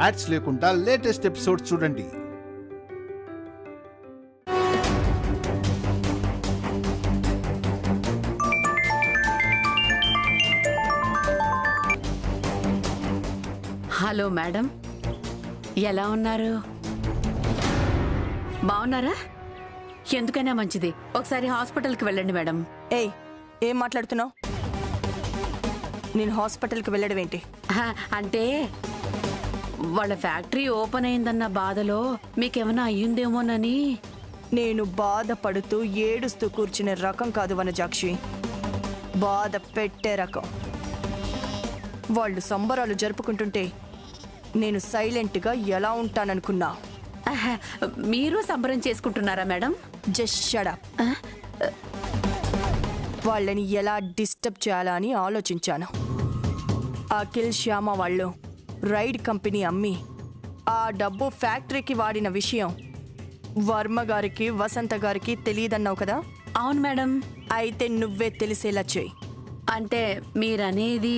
Ads లేకుండా latest episodes చూడండి. Hello madam, ఎలా ఉన్నారు? బాగున్నారా? ఎందుకైనా మంచిది ఒకసారి హాస్పిటల్కి వెళ్ళండి మేడం. ఏయ్, ఏం మాట్లాడుతున్నావు? నేను హాస్పిటల్కి వెళ్ళడం ఏంటి? అంటే వాళ్ళ ఫ్యాక్టరీ ఓపెన్ అయిందన్న బాధలో మీకేమైనా అయ్యిందేమోనని. నేను బాధపడుతూ ఏడుస్తూ కూర్చునే రకం కాదు వనజాక్షి, బాధ పెట్టే రకం. వాళ్ళు సంబరాలు జరుపుకుంటుంటే నేను సైలెంట్గా ఎలా ఉంటాననుకున్నా? మీరు సంబరం చేసుకుంటున్నారా మేడం? Just shut up. వాళ్ళని ఎలా డిస్టర్బ్ చేయాలా అని ఆలోచించాను. అఖిల్, శ్యామ వాళ్ళు రైడ్ కంపెనీ అమ్మి ఆ డబ్బు ఫ్యాక్టరీకి వాడిన విషయం వర్మ గారికి, వసంత గారికి తెలియదన్నావు కదా? అవును మేడం. అయితే నువ్వే తెలిసేలా చెయ్యి. అంటే మీరనేది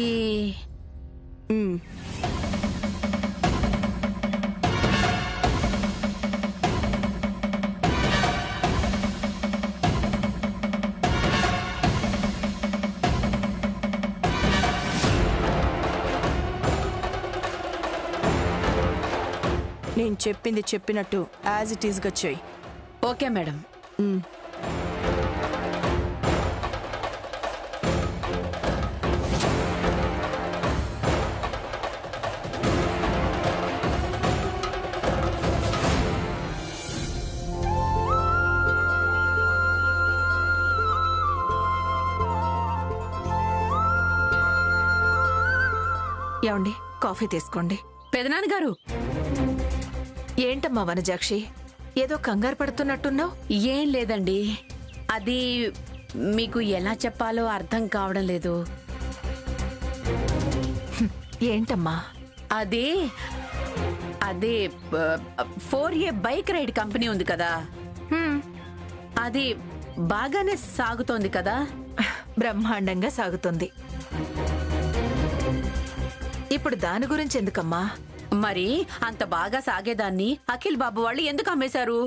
నేను చెప్పింది చెప్పినట్టు యాజ్ ఇట్ ఈస్గా చెయ్యి. Okay madam. ఏమండి, కాఫీ తీసుకోండి. పెదనాన్నగారు. ఏంటమ్మా వనజాక్షి, ఏదో కంగారు పడుతున్నట్టున్నావు? ఏం లేదండి, అది మీకు ఎలా చెప్పాలో అర్థం కావడం లేదు. ఏంటమ్మా? అదే 4A బైక్ రైడ్ కంపెనీ ఉంది కదా, అది బాగానే సాగుతోంది కదా? బ్రహ్మాండంగా సాగుతుంది. ఇప్పుడు దాని గురించి ఎందుకమ్మా? మరి అంత బాగా సాగేదాన్ని అఖిల్ బాబు వాళ్ళు ఎందుకు అమ్మేశారు?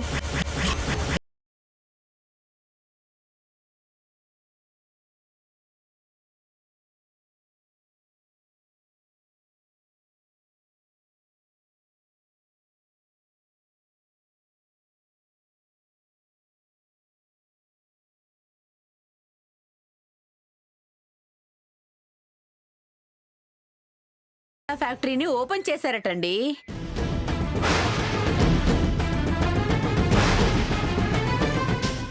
ఫ్యాక్టరీని ఓపెన్ చేశారటండి.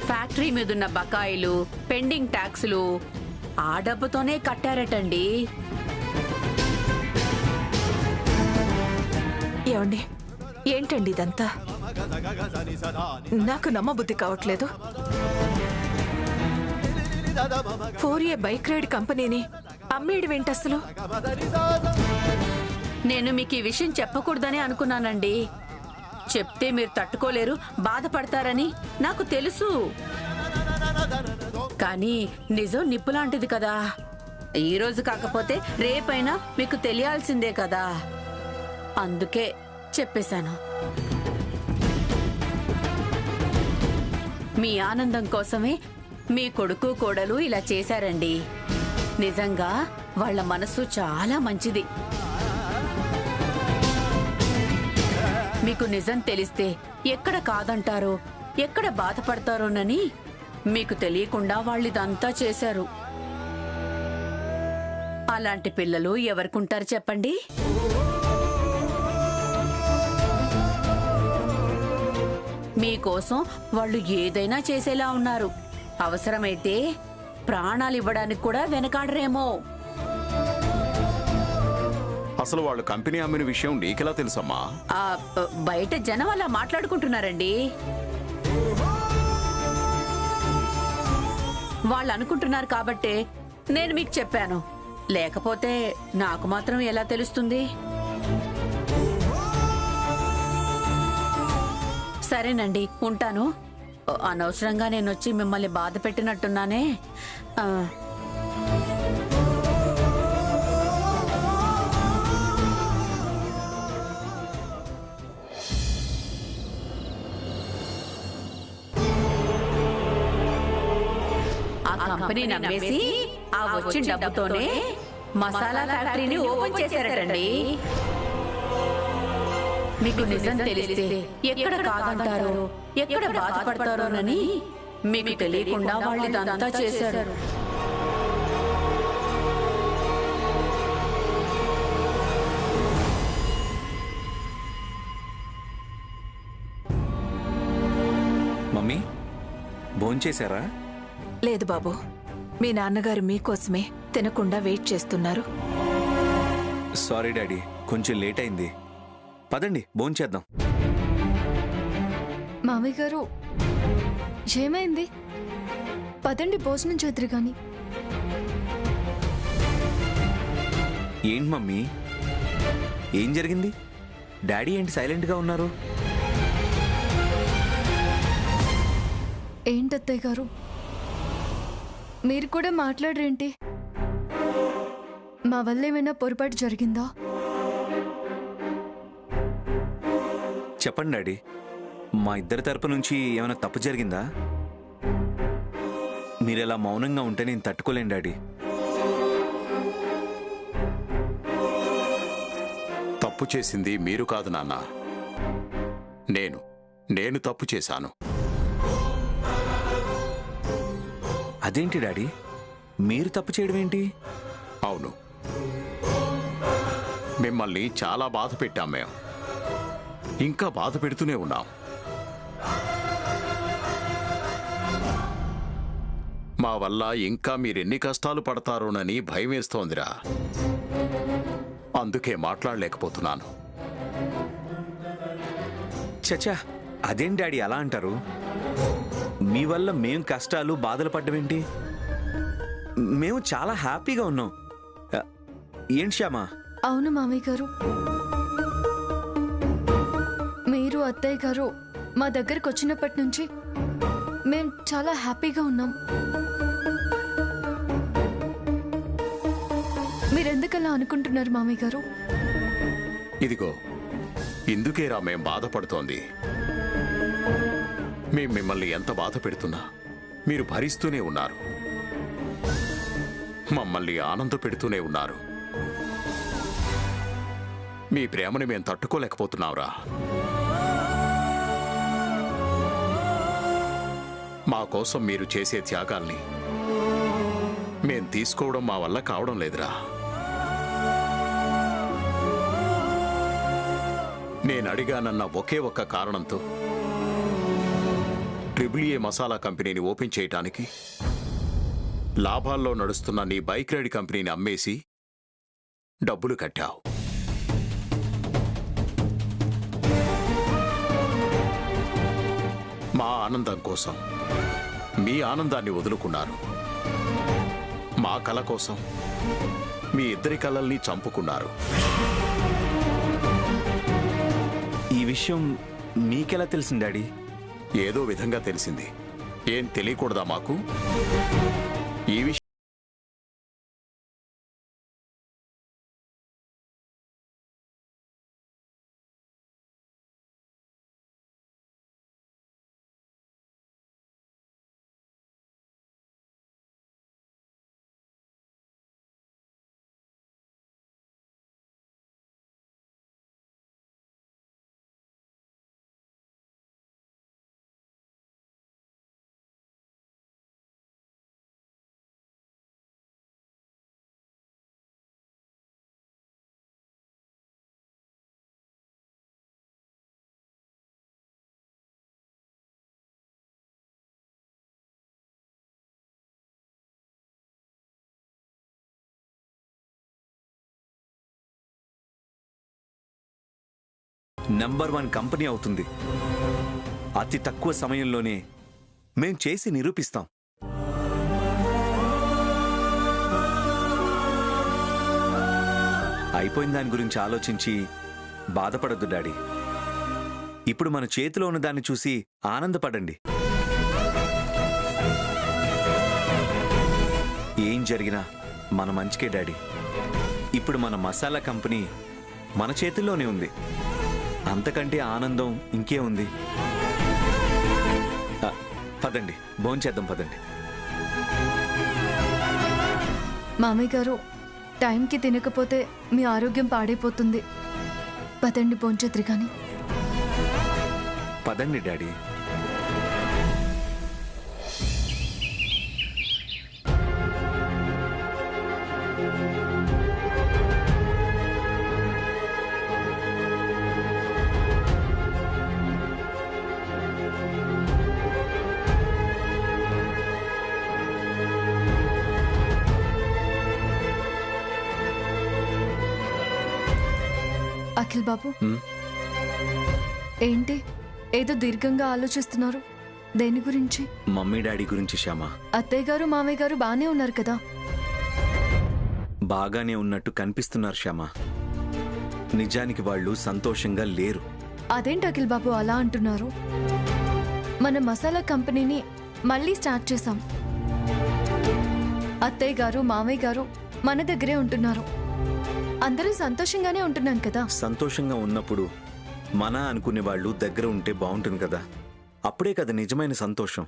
ఫ్యాక్టరీ మీదున్న బకాయిలు, పెండింగ్ ట్యాక్సులు ఆ డబ్బుతోనే కట్టారటండి. ఏమండి, ఏంటండి ఇదంతా? నాకు నమ్మబుద్ధి కావట్లేదు. 4A బైక్ రైడ్ కంపెనీని అమ్మేయడం అసలు? నేను మీకు ఈ విషయం చెప్పకూడదని అనుకున్నానండి. చెప్తే మీరు తట్టుకోలేరు, బాధపడతారని నాకు తెలుసు. కానీ నిజం నిప్పులాంటిది కదా, ఈ రోజు కాకపోతే రేపైనా మీకు తెలియాల్సిందే కదా, అందుకే చెప్పేశాను. మీ ఆనందం కోసమే మీ కొడుకు కోడలు ఇలా చేశారండి. నిజంగా వాళ్ళ మనసు చాలా మంచిది. మీకు నిజం తెలిస్తే ఎక్కడ కాదంటారో, ఎక్కడ బాధపడతారోనని మీకు తెలియకుండా వాళ్ళిదంతా చేశారు. అలాంటి పిల్లలు ఎవరికుంటారు చెప్పండి? మీకోసం వాళ్ళు ఏదైనా చేసేలా ఉన్నారు. అవసరమైతే ప్రాణాలు ఇవ్వడానికి కూడా వెనకాడరేమో. అసలు వాళ్ళు కంపెనీ అమ్మిన విషయం నీకెలా తెలుసమ్మా? బయట జనం అలా మాట్లాడుకుంటున్నారండి. వాళ్ళు అనుకుంటున్నారు కాబట్టే నేను మీకు చెప్పాను, లేకపోతే నాకు మాత్రం ఎలా తెలుస్తుంది? సరేనండి, ఉంటాను. అనవసరంగా నేను వచ్చి మిమ్మల్ని బాధ పెట్టినట్టున్నానే. కంపెనీని అమ్మేసి ఆ వచ్చిన డబ్బుతోనే మసాలా ఫ్యాక్టరీని ఓపెన్ చేశారటండి. మీకు నిజం తెలిస్తే ఎక్కడ కాదంటారో, ఎక్కడ బాధపడతారోనని మీకు తెలియకుండా వాళ్ళు ఇదంతా చేశారు. మమ్మీ భోంచేశారా? లేదు బాబు, మీ నాన్నగారు మీకోసమే తినకుండా వెయిట్ చేస్తున్నారు. సారీ డాడీ, కొంచెం లేట్ అయింది. పదండి భోంచేద్దాం. మామయ్య గారు ఏమైంది? పదండి భోజనం చేద్దరు గాని. ఏంటి మమ్మీ, ఏం జరిగింది? డాడీ ఏంటి సైలెంట్గా ఉన్నారు? ఏంటత్తయ్య గారు మీరు కూడా మాట్లాడరేంటి? మా వల్ల ఏమైనా పొరపాటు జరిగిందా? చెప్పండి డాడీ, మా ఇద్దరి తరపు నుంచి ఏమైనా తప్పు జరిగిందా? మీరు ఇలా మౌనంగా ఉంటే నేను తట్టుకోలేను డాడీ. తప్పు చేసింది మీరు కాదు నాన్న, నేను తప్పు చేశాను. అదేంటి డాడీ, మీరు తప్పు చేయడం ఏంటి? అవును, మిమ్మల్ని చాలా బాధ పెట్టాం మేము. ఇంకా బాధ పెడుతూనే ఉన్నాం. మా వల్ల ఇంకా మీరెన్ని కష్టాలు పడతారోనని భయం వేస్తోందిరా. అందుకే మాట్లాడలేకపోతున్నాను. చచ్చా, అదేం డాడీ అలా అంటారు? మీ వల్ల మేం కష్టాలు బాధలు పడ్డమేంటి? మేము చాలా హ్యాపీగా ఉన్నాం. ఏంటి శ్యామా? అవును మామయ్య గారు, మీరు అత్తయ్య గారు మా దగ్గరకు వచ్చినప్పటి నుంచి మేము చాలా హ్యాపీగా ఉన్నాం. మీరెందుకలా అనుకుంటున్నారు మామయ్య గారు? ఇదిగో ఇందుకేరా మేం బాధపడుతోంది. మేం మిమ్మల్ని ఎంత బాధ పెడుతున్నా మీరు భరిస్తూనే ఉన్నారు. మమ్మల్ని ఆనంద పెడుతూనే ఉన్నారు. మీ ప్రేమని మేం తట్టుకోలేకపోతున్నావురా. మా కోసం మీరు చేసే త్యాగాల్ని మేం తీసుకోవడం మా వల్ల కావడం లేదురా. నేను అడిగానన్న ఒకే ఒక్క కారణంతో ట్రిపుల్-ఏ మసాలా కంపెనీని ఓపెన్ చేయటానికి లాభాల్లో నడుస్తున్న నీ బైక్ రైడ్ కంపెనీని అమ్మేసి డబ్బులు కట్టావు. మా ఆనందం కోసం మీ ఆనందాన్ని వదులుకున్నారు. మా కల కోసం మీ ఇద్దరి కలల్ని చంపుకున్నారు. ఈ విషయం మీకెలా తెలిసింది డాడీ? ఏదో విధంగా తెలిసింది. ఏం తెలియకూడదా మాకు? ఈ విషయం నంబర్ 1 కంపెనీ అవుతుంది. అతి తక్కువ సమయంలోనే మేం చేసి నిరూపిస్తాం. అయిపోయిన దాని గురించి ఆలోచించి బాధపడొద్దు డాడీ. ఇప్పుడు మన చేతిలో ఉన్న దాన్ని చూసి ఆనందపడండి. ఏం జరిగినా మన మంచికే డాడీ. ఇప్పుడు మన మసాలా కంపెనీ మన చేతుల్లోనే ఉంది. అంతకంటే ఆనందం ఇంకే ఉంది. పదండి భోంచేద్దాం, పదండి. మామయ్య గారు టైంకి తినకపోతే మీ ఆరోగ్యం పాడైపోతుంది. పదండి భోంచేద్దురు కానీ. పదండి డాడీ. అఖిల్ బాబు, ఏంటి ఏదో దీర్ఘంగా ఆలోచిస్తున్నారు? దేని గురించి? మమ్మీ డాడీ గురించి శ్యామ. అత్తయ్య గారు మామయ్య గారు బానే ఉన్నారు కదా? బాగానే ఉన్నట్టు కనిపిస్తున్నారు శ్యామ. నిజానికి వాళ్ళు సంతోషంగా లేరు. అదేంటి అఖిల్ బాబు అలా అంటున్నారు? మన మసాలా కంపెనీని మళ్ళీ స్టార్ట్ చేశాం. అత్తయ్య గారు మామయ్య గారు మన దగ్గరే ఉంటున్నారు. అందరూ సంతోషంగానే ఉంటున్నాం కదా. సంతోషంగా ఉన్నప్పుడు మన అనుకునే వాళ్ళు దగ్గర ఉంటే బాగుంటుంది కదా. అప్పుడే కదా నిజమైన సంతోషం.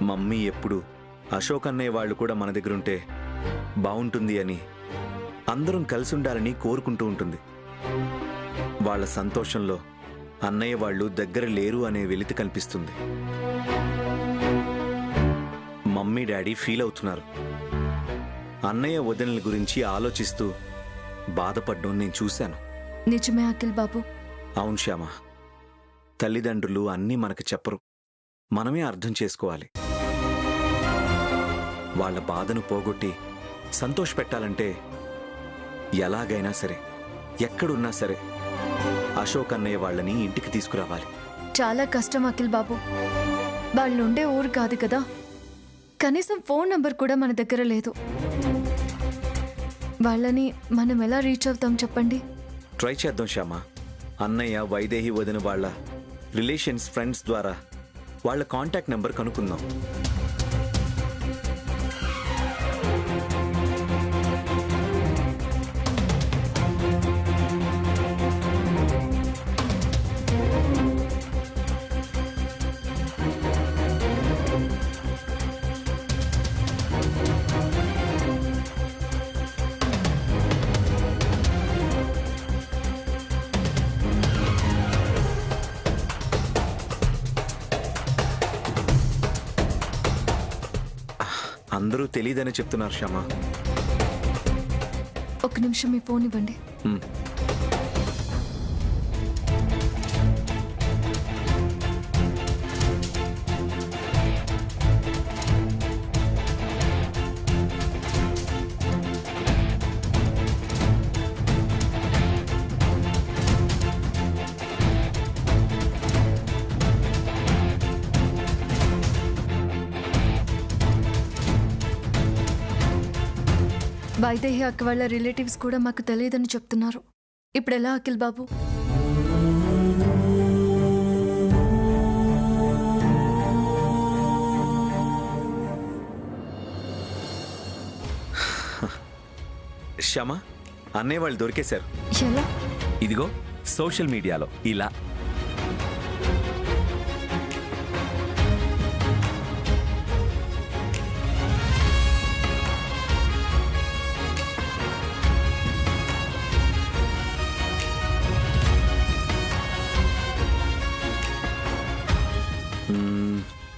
మమ్మీ ఎప్పుడు అశోక్ అన్నయ్య వాళ్ళు కూడా మన దగ్గర ఉంటే బాగుంటుంది అని, అందరం కలిసి ఉండాలని కోరుకుంటూ ఉంటుంది. వాళ్ళ సంతోషంలో అన్నయ్య వాళ్ళు దగ్గర లేరు అనే వెలితి కనిపిస్తుంది. మమ్మీ డాడీ ఫీల్ అవుతున్నారు. అన్నయ్య వదినల గురించి ఆలోచిస్తూ బాధపడ్డం నేను చూశాను. నిజమే అఖిల్ బాబు. అవును శ్యామ. తల్లిదండ్రులు అన్నీ మనకు చెప్పరు, మనమే అర్థం చేసుకోవాలి. వాళ్ళ బాధను పోగొట్టి సంతోషపెట్టాలంటే ఎలాగైనా సరే, ఎక్కడున్నా సరే అశోక్ అన్నయ్య వాళ్ళని ఇంటికి తీసుకురావాలి. చాలా కష్టం అఖిల్ బాబు. వాళ్ళు ఉండే ఊరు కాదు కదా. కనీసం ఫోన్ నంబర్ కూడా మన దగ్గర లేదు. వాళ్ళని మనం ఎలా రీచ్ అవుతాం చెప్పండి? ట్రై చేద్దాం శ్యామ. అన్నయ్య వైదేహి వదిన వాళ్ళ రిలేషన్స్ ఫ్రెండ్స్ ద్వారా వాళ్ళ కాంటాక్ట్ నెంబర్ కనుక్కుందాం. అందరూ తెలియదని చెప్తున్నారు శ్యామ. ఒక నిమిషం మీ ఫోన్ ఇవ్వండి. వైదేహి అక్క వాళ్ళ రిలేటివ్స్ కూడా మాకు తెలియదని చెప్తున్నారు. ఇప్పుడు ఎలా అఖిల్ బాబు? శ్యామ, అన్నయ్య వాళ్ళు దొరికేశారు. ఎలా? ఇదిగో సోషల్ మీడియాలో ఇలా.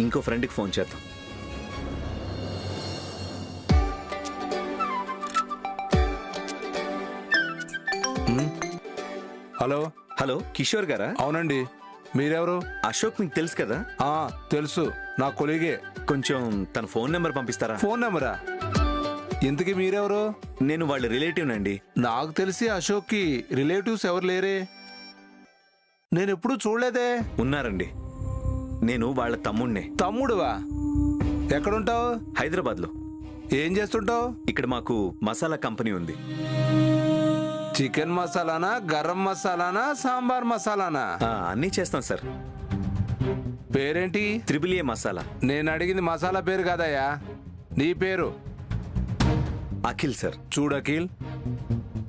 ఇంకో ఫ్రెండ్కి ఫోన్ చేద్దాం. హలో హలో, కిషోర్ గారా? అవునండి. మీరెవరు? అశోక్ మీకు తెలుసు కదా? తెలుసు, నా కొలీగే. కొంచెం తన ఫోన్ నెంబర్ పంపిస్తారా? ఫోన్ నెంబరా? ఇంతకీ మీరెవరు? నేను వాళ్ళ రిలేటివ్ నండి. నాకు తెలిసి అశోక్కి రిలేటివ్స్ ఎవరు లేరే. నేను ఎప్పుడూ చూడలేదే. ఉన్నారండి, నేను వాళ్ళ తమ్ముణ్ణే. తమ్ముడువా? ఎక్కడుంటావు? హైదరాబాద్లో. ఏం చేస్తుంటావు? ఇక్కడ మాకు మసాలా కంపెనీ ఉంది. చికెన్ మసాలానా, గరం మసాలానా, సాంబార్ మసాలానా? అన్నీ చేస్తాం సార్. పేరేంటి? Triple A masala. నేను అడిగింది మసాలా పేరు కాదయ్యా, నీ పేరు. అఖిల్ సార్. చూడు అఖిల్,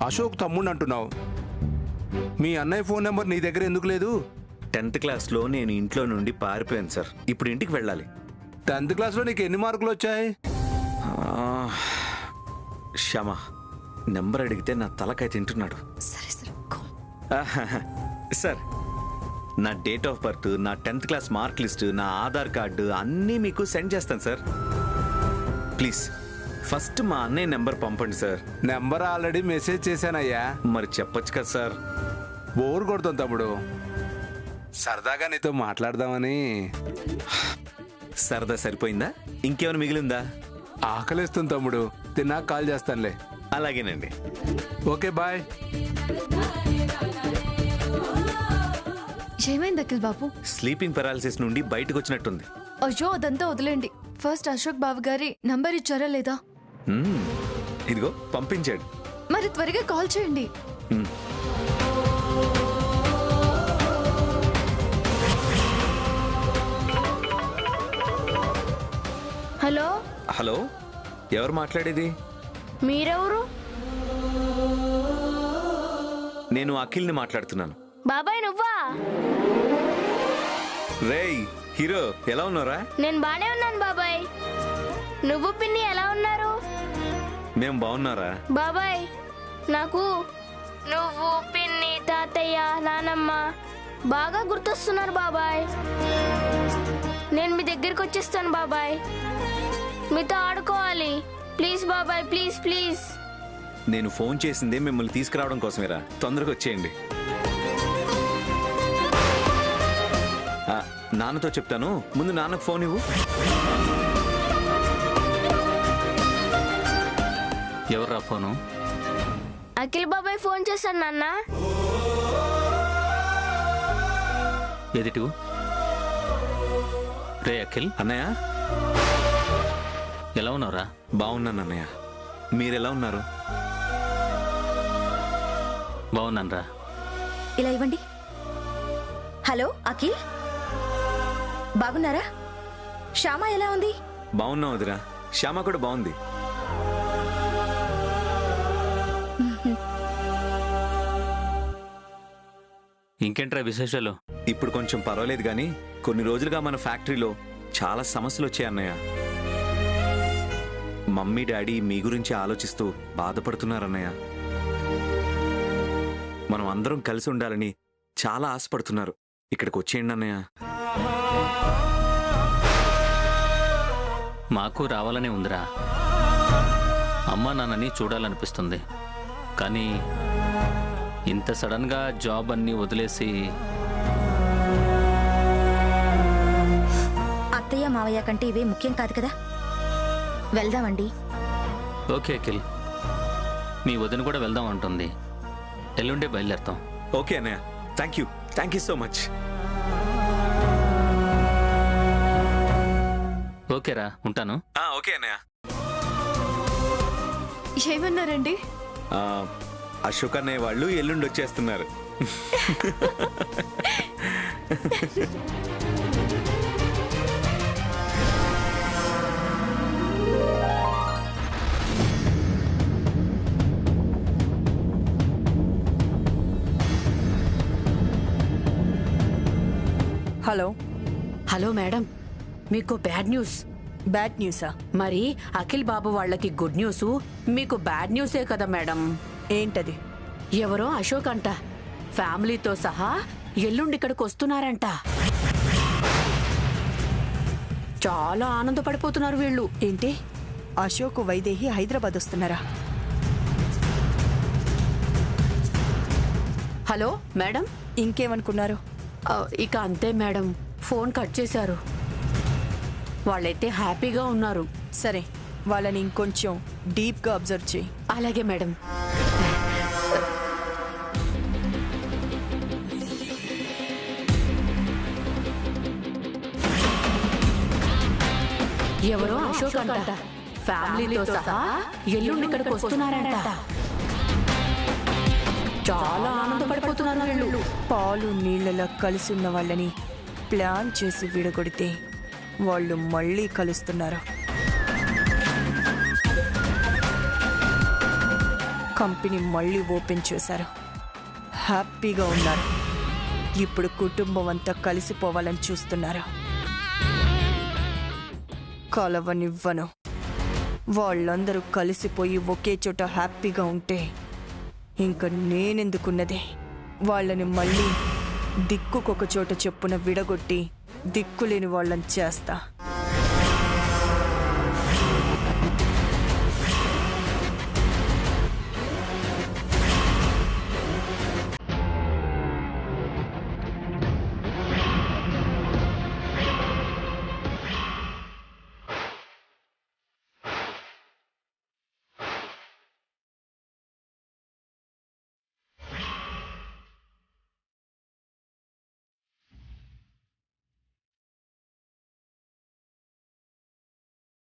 అశోక్ తమ్ముడు అంటున్నావు. మీ అన్నయ్య ఫోన్ నెంబర్ నీ దగ్గర ఎందుకు లేదు? 10th క్లాస్లో నేను ఇంట్లో నుండి పారిపోయాను సార్. ఇప్పుడు ఇంటికి వెళ్ళాలి. 10th క్లాస్లో నీకు ఎన్ని మార్కులు వచ్చాయి? శ్యామ నెంబర్ అడిగితే నా తలకాయ తింటున్నాడు. సరే సరే సార్, నా డేట్ ఆఫ్ బర్త్, నా 10th క్లాస్ మార్క్ లిస్ట్, నా ఆధార్ కార్డు అన్నీ మీకు సెండ్ చేస్తాను సార్. ప్లీజ్ ఫస్ట్ మా అన్నయ్య నెంబర్ పంపండి సార్. నెంబర్ ఆల్రెడీ మెసేజ్ చేశానయ్యా. మరి చెప్పొచ్చు కదా సార్. బోర్ కొడుతుంది తమ్ముడు, సరదాగా నీతో మాట్లాడదామని. సరదా సరిపోయిందా? ఇంకేమైనా మిగిలిందా? ఆకలిస్తుంది తమ్ముడు, తిన్నాక కాల్ చేస్తానులే. అలాగేనండి. Okay bye. ఏమైంది అఖిల్ బాబు? స్లీపింగ్ పెరాలిసిస్ నుండి బయటకు వచ్చినట్టుంది. అయ్యో అదంతా వదిలేండి. ఫస్ట్ అశోక్ బాబు గారి నంబర్ ఇచ్చారా లేదా? ఇదిగో పంపించాడు. మరి త్వరగా కాల్ చేయండి. హలో హలో, ఎవరు మాట్లాడేది? మీరెవరు? నేను అఖిల్ని మాట్లాడుతున్నాను. బాబాయ్ నువ్వా? రేయ్ హీరో, ఎలా ఉన్నారా? నేను బానే ఉన్నాను బాబాయ్. నువ్వు పిన్ని ఎలా ఉన్నారు? మేం బాగున్నారా? బాబాయ్ నాకు నువ్వు, పిన్ని, తాతయ్య, నానమ్మ బాగా గుర్తొస్తున్నారు బాబాయ్. నేను మీ దగ్గరికి వచ్చేస్తాను బాబాయ్. మీతో ఆడుకోవాలి. ప్లీజ్ బాబాయ్, ప్లీజ్ ప్లీజ్. నేను ఫోన్ చేసిందే మిమ్మల్ని తీసుకురావడం కోసమేరా. తొందరగా వచ్చేయండి. నాన్నతో చెప్తాను, ముందు నాన్నకు ఫోన్ ఇవ్వు. ఎవర్రా ఫోను? అఖిల్ బాబాయ్ ఫోన్ చేశాడు నాన్న. ఎదిటు రే అఖిల్. అన్నయ్య ఎలా ఉన్నావురా? బాగున్నాను అన్నయ్య, మీరెలా ఉన్నారు? బాగున్నానురా. ఇలా ఇవ్వండి. హలో అఖిల్, బాగున్నారా? శ్యామ ఎలా ఉంది? బాగున్నాం వదిరా, శ్యామ కూడా బాగుంది. ఇంకేంట్రా విశేషాలు? ఇప్పుడు కొంచెం పర్వాలేదు కానీ కొన్ని రోజులుగా మన ఫ్యాక్టరీలో చాలా సమస్యలు వచ్చాయి అన్నయ్య. మమ్మీ డాడీ మీ గురించి ఆలోచిస్తూ బాధపడుతున్నారన్నయ్య. మనం అందరం కలిసి ఉండాలని చాలా ఆశపడుతున్నారు. ఇక్కడికి వచ్చేయండి అన్నయ్య. మాకు రావాలనే ఉందిరా. అమ్మా నాన్నని చూడాలనిపిస్తుంది. కానీ ఇంత సడన్గా జాబ్ అన్నీ వదిలేసి అత్తయ్య మావయ్య కంటే ఇవే ముఖ్యం కాదు కదా. వెళ్దామండి. ఓకే అఖిల్, మీ వదిన కూడా వెళ్దాం అంటుంది. ఎల్లుండే బయలుదేరుతాం. ఓకే అన్నయ్య, థ్యాంక్ యూ సో మచ్. ఓకేరా, ఉంటాను. ఓకే అన్నయ్య. ఏమన్నారండి? అశోక్ అన్నయ్య వాళ్ళు ఎల్లుండి వచ్చేస్తున్నారు. హలో. హలో మేడం, మీకు బ్యాడ్ న్యూస్. బ్యాడ్ న్యూసా? మరి అఖిల్ బాబు వాళ్ళకి గుడ్ న్యూస్, మీకు బ్యాడ్ న్యూసే కదా మేడం. ఏంటది? ఎవరో అశోక్ అంట ఫ్యామిలీతో సహా ఎల్లుండి ఇక్కడికి వస్తున్నారంట. చాలా ఆనందపడిపోతున్నారు వీళ్ళు. ఏంటి, అశోక్ వైదేహి హైదరాబాద్ వస్తున్నారా? Hello madam. ఇంకేమనుకున్నారు? ఇక అంతే మేడం, ఫోన్ కట్ చేశారు. వాళ్ళైతే హ్యాపీగా ఉన్నారు. సరే, వాళ్ళని ఇంకొంచెం డీప్గా అబ్జర్వ్ చేయి. అలాగే మేడం. ఎవరో అశోక్ అంట ఫ్యామిలీతో సహా ఎల్లుండి ఇక్కడికి వస్తున్నారంట. చాలా ఆనందపడిపోతున్నారు వీళ్ళు. పాలు నీళ్ళలా కలిసి ఉన్న వాళ్ళని ప్లాన్ చేసి విడగొడితే వాళ్ళు మళ్ళీ కలుస్తున్నారు. కంపెనీ మళ్ళీ ఓపెన్ చేశారు. హ్యాపీగా ఉన్నారు. ఇప్పుడు కుటుంబం అంతా కలిసిపోవాలని చూస్తున్నారు. కలవనివ్వను. వాళ్ళందరూ కలిసిపోయి ఒకే చోట హ్యాపీగా ఉంటే ఇంక నేనెందుకున్నదే. వాళ్ళని మళ్ళీ దిక్కుకొక చోట చెప్పున విడగొట్టి దిక్కులేని వాళ్ళని చేస్తా.